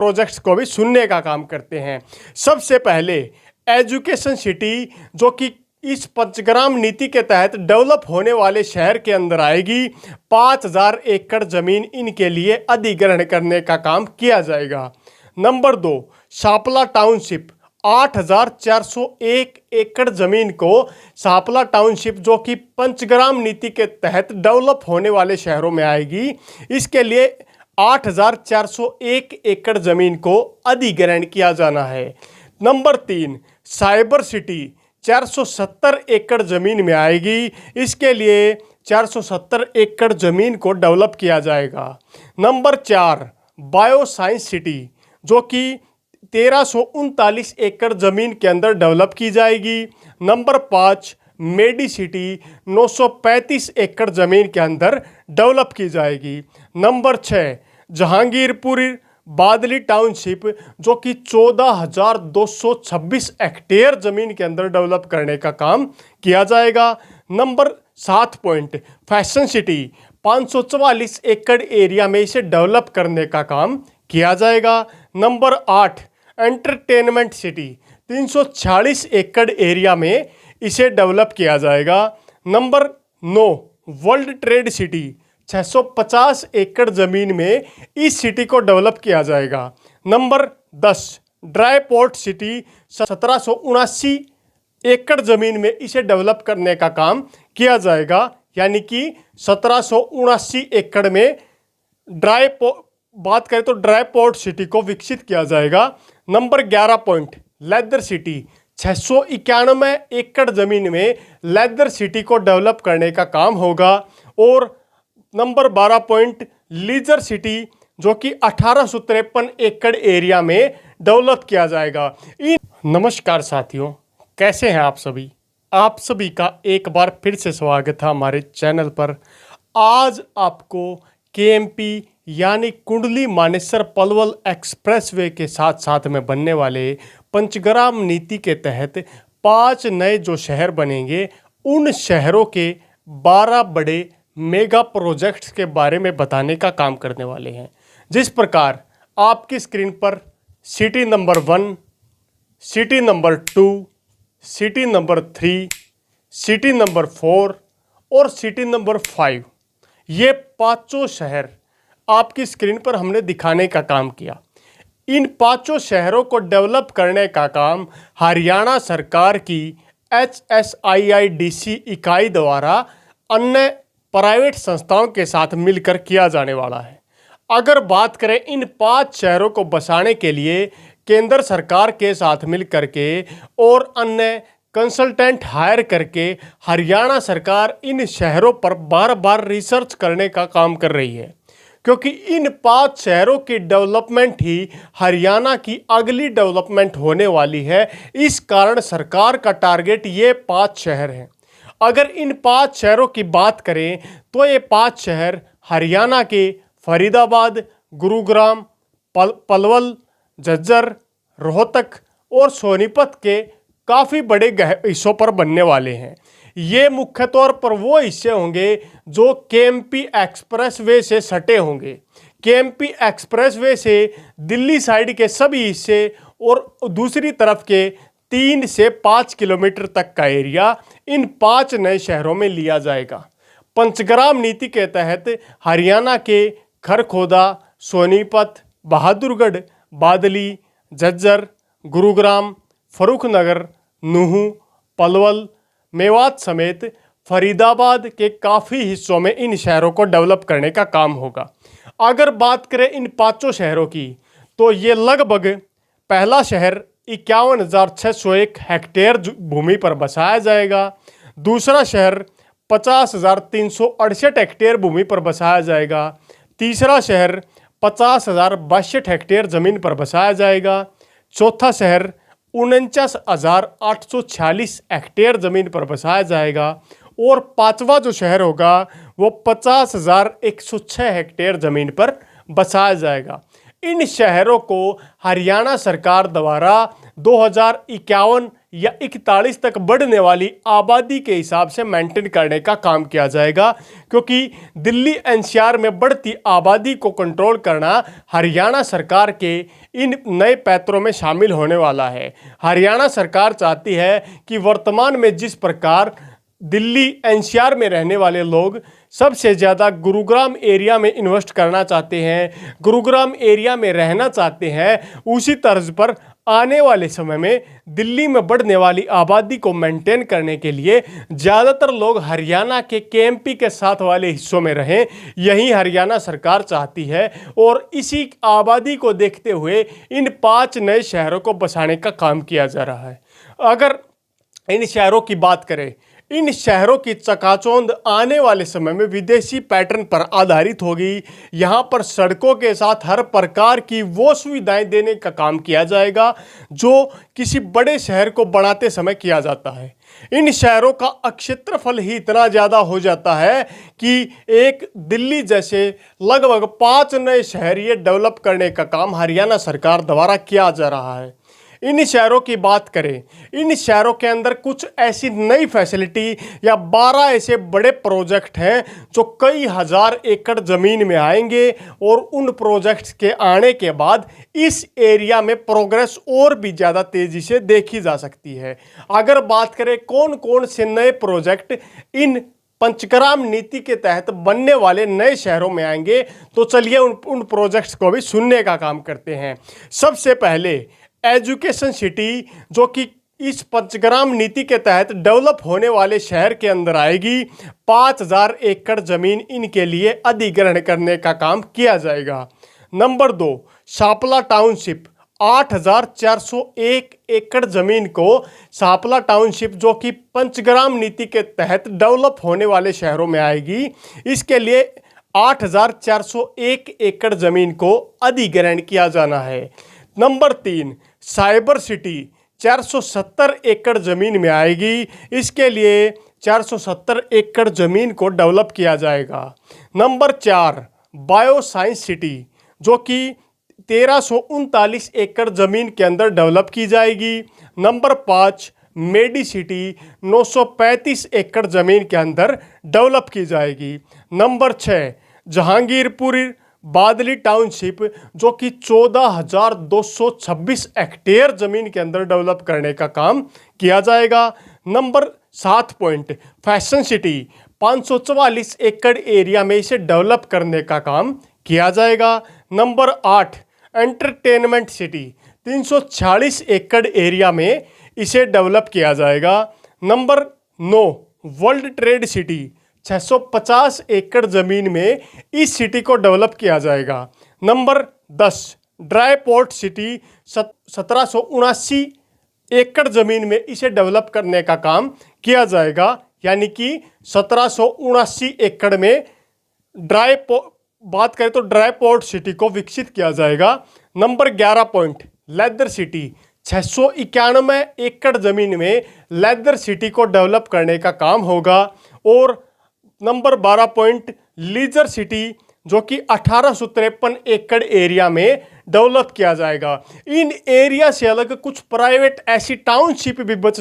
Projects को भी सुनने का काम करते हैं। सबसे पहले एजुकेशन सिटी, जो कि इस पंचग्राम नीति के तहत डेवलप होने वाले शहर के अंदर आएगी। 5000 एकड़ जमीन इनके लिए अधिग्रहण करने का काम किया जाएगा। नंबर 2, शापला टाउनशिप, 8401 एकड़ जमीन को शापला टाउनशिप, जो कि पंचग्राम नीति के तहत डेवलप होने वाले शहरों में आएगी, इसके लिए 8401 एकड़ जमीन को अधिग्रहण किया जाना है। नंबर 3, साइबर सिटी, 470 एकड़ जमीन में आएगी, इसके लिए 470 एकड़ जमीन को डेवलप किया जाएगा। नंबर 4, बायो साइंस सिटी, जो कि 1339 एकड़ जमीन के अंदर डेवलप की जाएगी। नंबर 5, मेडी सिटी, 935 एकड़ जमीन के अंदर डेवलप की जाएगी। नंबर 6, जहांगीरपुर बादली टाउनशिप, जो कि 14,226 हेक्टेयर जमीन के अंदर डेवलप करने का काम किया जाएगा। नंबर 7 पॉइंट, फैशन सिटी, 544 एकड़ एरिया में इसे डेवलप करने का काम किया जाएगा। नंबर 8, एंटरटेनमेंट सिटी, 346 एकड़ एरिया में इसे डेवलप किया जाएगा। नंबर 9, वर्ल्ड ट्रेड सिटी, 650 एकड़ ज़मीन में इस सिटी को डेवलप किया जाएगा। नंबर 10, ड्राई पोर्ट सिटी, 1779 एकड़ ज़मीन में इसे डेवलप करने का काम किया जाएगा, यानी कि 1779 एकड़ में बात करें तो ड्राई पोर्ट सिटी को विकसित किया जाएगा। नंबर 11 पॉइंट, लेदर सिटी, 691 एकड़ ज़मीन में लेदर सिटी को डेवलप करने का काम होगा। और नंबर 12 पॉइंट, लीजर सिटी, जो कि 1853 एकड़ एरिया में डेवलप किया जाएगा। नमस्कार साथियों, कैसे हैं आप सभी? आप सभी का एक बार फिर से स्वागत है हमारे चैनल पर। आज आपको केएमपी यानी कुंडली मानेसर पलवल एक्सप्रेसवे के साथ साथ में बनने वाले पंचग्राम नीति के तहत 5 नए जो शहर बनेंगे, उन शहरों के 12 बड़े मेगा प्रोजेक्ट्स के बारे में बताने का काम करने वाले हैं। जिस प्रकार आपकी स्क्रीन पर city number 1, city number 2, city number 3, city number 4 और सिटी नंबर 5, ये 5 शहर आपकी स्क्रीन पर हमने दिखाने का काम किया। इन 5 शहरों को डेवलप करने का काम हरियाणा सरकार की HSIIDC इकाई द्वारा अन्य प्राइवेट संस्थाओं के साथ मिलकर किया जाने वाला है। अगर बात करें इन 5 शहरों को बसाने के लिए केंद्र सरकार के साथ मिलकर के और अन्य कंसल्टेंट हायर करके हरियाणा सरकार इन शहरों पर बार बार रिसर्च करने का काम कर रही है, क्योंकि इन 5 शहरों की डेवलपमेंट ही हरियाणा की अगली डेवलपमेंट होने वाली है। इस कारण सरकार का टारगेट ये 5 शहर हैं। अगर इन 5 शहरों की बात करें तो ये 5 शहर हरियाणा के फरीदाबाद, गुरुग्राम, पलवल, झज्जर, रोहतक और सोनीपत के काफ़ी बड़े हिस्सों पर बनने वाले हैं। ये मुख्य तौर पर वो हिस्से होंगे जो केएमपी एक्सप्रेसवे से सटे होंगे। केएमपी एक्सप्रेसवे से दिल्ली साइड के सभी हिस्से और दूसरी तरफ के 3 से 5 किलोमीटर तक का एरिया इन 5 नए शहरों में लिया जाएगा। पंचग्राम नीति के तहत हरियाणा के खरखोदा, सोनीपत, बहादुरगढ़, बादली, झज्जर, गुरुग्राम, फर्रुखनगर, नूहू, पलवल, मेवात समेत फरीदाबाद के काफ़ी हिस्सों में इन शहरों को डेवलप करने का काम होगा। अगर बात करें इन 5 शहरों की तो ये लगभग पहला शहर 51,601 हेक्टेयर भूमि पर बसाया जाएगा। दूसरा शहर 50,368 हेक्टेयर भूमि पर बसाया जाएगा। तीसरा शहर 50,062 हेक्टेयर ज़मीन पर बसाया जाएगा। चौथा शहर 49,846 हेक्टेयर ज़मीन पर बसाया जाएगा। और 5वां जो शहर होगा वो 50,106 हेक्टेयर ज़मीन पर बसाया जाएगा। इन शहरों को हरियाणा सरकार द्वारा 2051 या 41 तक बढ़ने वाली आबादी के हिसाब से मेंटेन करने का काम किया जाएगा, क्योंकि दिल्ली एनसीआर में बढ़ती आबादी को कंट्रोल करना हरियाणा सरकार के इन नए पैतरों में शामिल होने वाला है। हरियाणा सरकार चाहती है कि वर्तमान में जिस प्रकार दिल्ली एनसीआर में रहने वाले लोग सबसे ज़्यादा गुरुग्राम एरिया में इन्वेस्ट करना चाहते हैं, गुरुग्राम एरिया में रहना चाहते हैं, उसी तर्ज पर आने वाले समय में दिल्ली में बढ़ने वाली आबादी को मेंटेन करने के लिए ज़्यादातर लोग हरियाणा के केएमपी के साथ वाले हिस्सों में रहें, यही हरियाणा सरकार चाहती है। और इसी आबादी को देखते हुए इन 5 नए शहरों को बसाने का काम किया जा रहा है। अगर इन शहरों की बात करें, इन शहरों की चकाचौंध आने वाले समय में विदेशी पैटर्न पर आधारित होगी। यहाँ पर सड़कों के साथ हर प्रकार की वो सुविधाएं देने का काम किया जाएगा जो किसी बड़े शहर को बनाते समय किया जाता है। इन शहरों का क्षेत्रफल ही इतना ज़्यादा हो जाता है कि एक दिल्ली जैसे लगभग 5 नए शहर ये डेवलप करने का काम हरियाणा सरकार द्वारा किया जा रहा है। इन शहरों की बात करें, इन शहरों के अंदर कुछ ऐसी नई फैसिलिटी या 12 ऐसे बड़े प्रोजेक्ट हैं जो कई हजार एकड़ ज़मीन में आएंगे और उन प्रोजेक्ट्स के आने के बाद इस एरिया में प्रोग्रेस और भी ज़्यादा तेज़ी से देखी जा सकती है। अगर बात करें कौन कौन से नए प्रोजेक्ट इन पंचग्राम नीति के तहत बनने वाले नए शहरों में आएंगे, तो चलिए उन प्रोजेक्ट्स को भी सुनने का काम करते हैं। सबसे पहले एजुकेशन सिटी, जो कि इस पंचग्राम नीति के तहत डेवलप होने वाले शहर के अंदर आएगी। 5000 एकड़ ज़मीन इनके लिए अधिग्रहण करने का काम किया जाएगा। नंबर 2, शापला टाउनशिप, 8401 एकड़ ज़मीन को शापला टाउनशिप, जो कि पंचग्राम नीति के तहत डेवलप होने वाले शहरों में आएगी, इसके लिए 8401 एकड़ ज़मीन को अधिग्रहण किया जाना है। नंबर 3, साइबर सिटी, 470 एकड़ ज़मीन में आएगी, इसके लिए 470 एकड़ ज़मीन को डेवलप किया जाएगा। नंबर 4, बायो साइंस सिटी, जो कि 1339 एकड़ ज़मीन के अंदर डेवलप की जाएगी। नंबर 5, मेडी सिटी, 935 एकड़ ज़मीन के अंदर डेवलप की जाएगी। नंबर 6, जहांगीरपुर बादली टाउनशिप, जो कि 14,226 हेक्टेयर ज़मीन के अंदर डेवलप करने का काम किया जाएगा। नंबर 7 पॉइंट, फैशन सिटी, 544 एकड़ एरिया में इसे डेवलप करने का काम किया जाएगा। नंबर 8, एंटरटेनमेंट सिटी, 346 एकड़ एरिया में इसे डेवलप किया जाएगा। नंबर 9, वर्ल्ड ट्रेड सिटी, 650 एकड़ ज़मीन में इस सिटी को डेवलप किया जाएगा। नंबर 10, ड्राई पोर्ट सिटी, 1779 एकड़ ज़मीन में इसे डेवलप करने का काम किया जाएगा, यानी कि 1779 एकड़ में बात करें तो ड्राई पोर्ट सिटी को विकसित किया जाएगा। नंबर 11 पॉइंट, लेदर सिटी, 691 एकड़ ज़मीन में लेदर सिटी को डेवलप करने का काम होगा। और नंबर 12 पॉइंट, लीजर सिटी, जो कि 1853 एकड़ एरिया में डेवलप किया जाएगा। इन एरिया से अलग कुछ प्राइवेट ऐसी टाउनशिप भी बच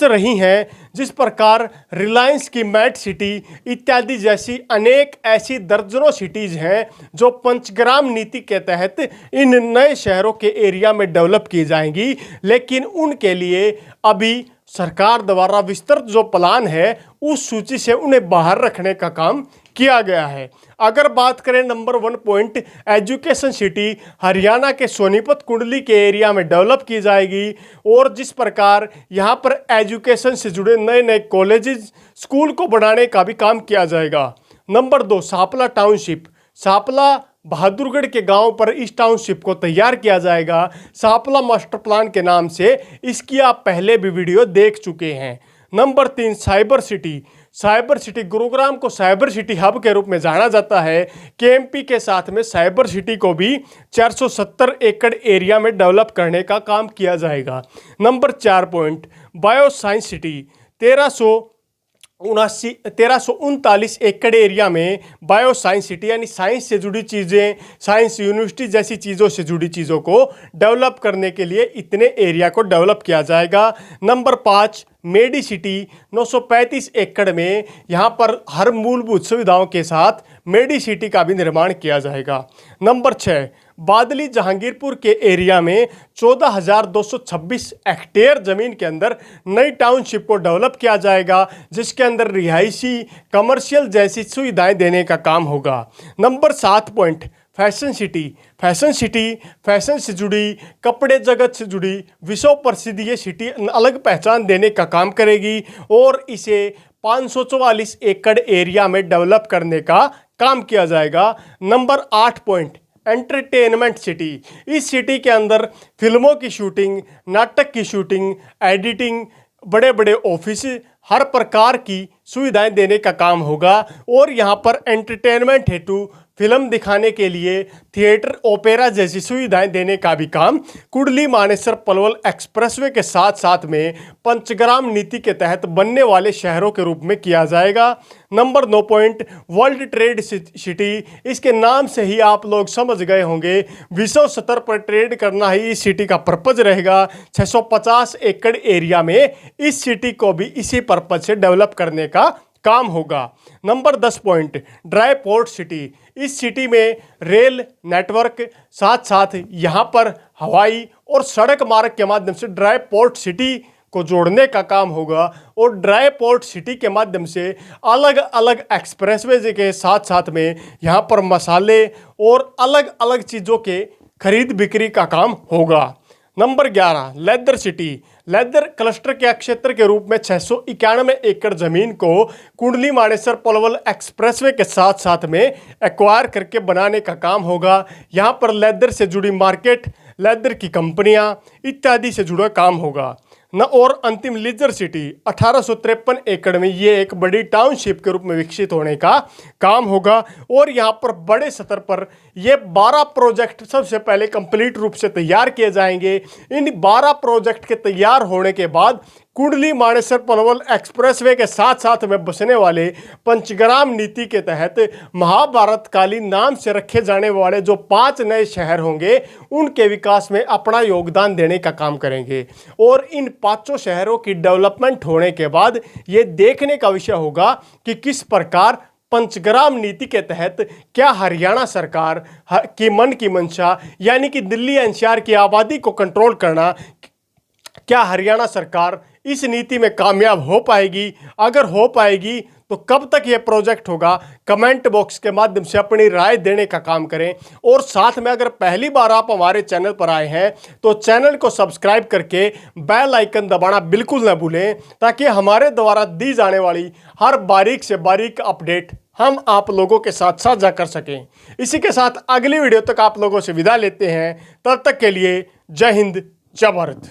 रही हैं, जिस प्रकार रिलायंस की मैट सिटी इत्यादि जैसी अनेक ऐसी दर्जनों सिटीज़ हैं जो पंचग्राम नीति के तहत इन नए शहरों के एरिया में डेवलप की जाएंगी, लेकिन उनके लिए अभी सरकार द्वारा विस्तृत जो प्लान है उस सूची से उन्हें बाहर रखने का काम किया गया है। अगर बात करें number 1 point, education city, Haryana के सोनीपत कुंडली के एरिया में डेवलप की जाएगी और जिस प्रकार यहाँ पर एजुकेशन से जुड़े नए नए कॉलेजेस, स्कूल को बढ़ाने का भी काम किया जाएगा। नंबर 2, शापला टाउनशिप, शापला बहादुरगढ़ के गांव पर इस टाउनशिप को तैयार किया जाएगा शापला मास्टर प्लान के नाम से। इसकी आप पहले भी वीडियो देख चुके हैं। Number 3, cyber city, cyber city, Gurugram को साइबर सिटी हब के रूप में जाना जाता है। केएमपी के साथ में साइबर सिटी को भी 470 एकड़ एरिया में डेवलप करने का काम किया जाएगा। Number 4 point, bio science city, 1339 एकड़ एरिया में बायो साइंस सिटी यानी साइंस से जुड़ी चीज़ें, साइंस यूनिवर्सिटी जैसी चीज़ों से जुड़ी चीज़ों को डेवलप करने के लिए इतने एरिया को डेवलप किया जाएगा। नंबर 5 मेडी सिटी 935 एकड़ में यहाँ पर हर मूलभूत सुविधाओं के साथ मेडी सिटी का भी निर्माण किया जाएगा। नंबर 6 बादली जहांगीरपुर के एरिया में 14,226 हेक्टेयर जमीन के अंदर नई टाउनशिप को डेवलप किया जाएगा, जिसके अंदर रिहायशी, कमर्शियल जैसी सुविधाएं देने का काम होगा। Number 7 point fashion city. Fashion city fashion से जुड़ी, कपड़े जगत से जुड़ी विश्व प्रसिद्ध ये सिटी अलग पहचान देने का काम करेगी और इसे 544 एकड़ एरिया में डेवलप करने का काम किया जाएगा। Number 8 point entertainment city. इस सिटी के अंदर फिल्मों की शूटिंग, नाटक की शूटिंग, एडिटिंग, बड़े बड़े ऑफिस, हर प्रकार की सुविधाएं देने का काम होगा और यहाँ पर एंटरटेनमेंट हेतु फिल्म दिखाने के लिए थिएटर, ओपेरा जैसी सुविधाएं देने का भी काम कुंडली मानेसर पलवल एक्सप्रेसवे के साथ साथ में पंचग्राम नीति के तहत बनने वाले शहरों के रूप में किया जाएगा। Number 9 point world trade city. इसके नाम से ही आप लोग समझ गए होंगे, विश्व स्तर पर ट्रेड करना ही इस सिटी का पर्पज रहेगा। 650 एकड़ एरिया में इस सिटी को भी इसी पर्पज से डेवलप करने का काम होगा। Number 10 point dry port city. इस सिटी में रेल नेटवर्क साथ साथ यहाँ पर हवाई और सड़क मार्ग के माध्यम से ड्राई पोर्ट सिटी को जोड़ने का काम होगा और ड्राई पोर्ट सिटी के माध्यम से अलग अलग एक्सप्रेसवे के साथ साथ में यहाँ पर मसाले और अलग अलग चीज़ों के खरीद बिक्री का काम होगा। Number 11 leather city. Leather cluster के क्षेत्र के रूप में 691 एकड़ जमीन को कुंडली मानेसर पलवल एक्सप्रेसवे के साथ साथ में एक्वायर करके बनाने का काम होगा। यहाँ पर लेदर से जुड़ी मार्केट, लेदर की कंपनियाँ इत्यादि से जुड़ा काम होगा न। और अंतिम लीजर सिटी 1853 एकड़ में ये एक बड़ी टाउनशिप के रूप में विकसित होने का काम होगा और यहाँ पर बड़े स्तर पर ये 12 प्रोजेक्ट सबसे पहले कंप्लीट रूप से तैयार किए जाएंगे। इन 12 प्रोजेक्ट के तैयार होने के बाद कुंडली मानेसर पलवल एक्सप्रेसवे के साथ साथ में बसने वाले पंचग्राम नीति के तहत महाभारत कालीन नाम से रखे जाने वाले जो 5 नए शहर होंगे उनके विकास में अपना योगदान देने का काम करेंगे। और इन 5 शहरों की डेवलपमेंट होने के बाद ये देखने का विषय होगा कि किस प्रकार पंचग्राम नीति के तहत क्या हरियाणा सरकार की मन की मंशा यानी कि दिल्ली एनसीआर की आबादी को कंट्रोल करना, क्या हरियाणा सरकार इस नीति में कामयाब हो पाएगी? अगर हो पाएगी तो कब तक ये प्रोजेक्ट होगा? कमेंट बॉक्स के माध्यम से अपनी राय देने का काम करें। और साथ में अगर पहली बार आप हमारे चैनल पर आए हैं तो चैनल को सब्सक्राइब करके बेल आइकन दबाना बिल्कुल न भूलें, ताकि हमारे द्वारा दी जाने वाली हर बारीक से बारीक अपडेट हम आप लोगों के साथ साझा कर सकें। इसी के साथ अगली वीडियो तक आप लोगों से विदा लेते हैं। तब तक के लिए जय हिंद, जय भारत।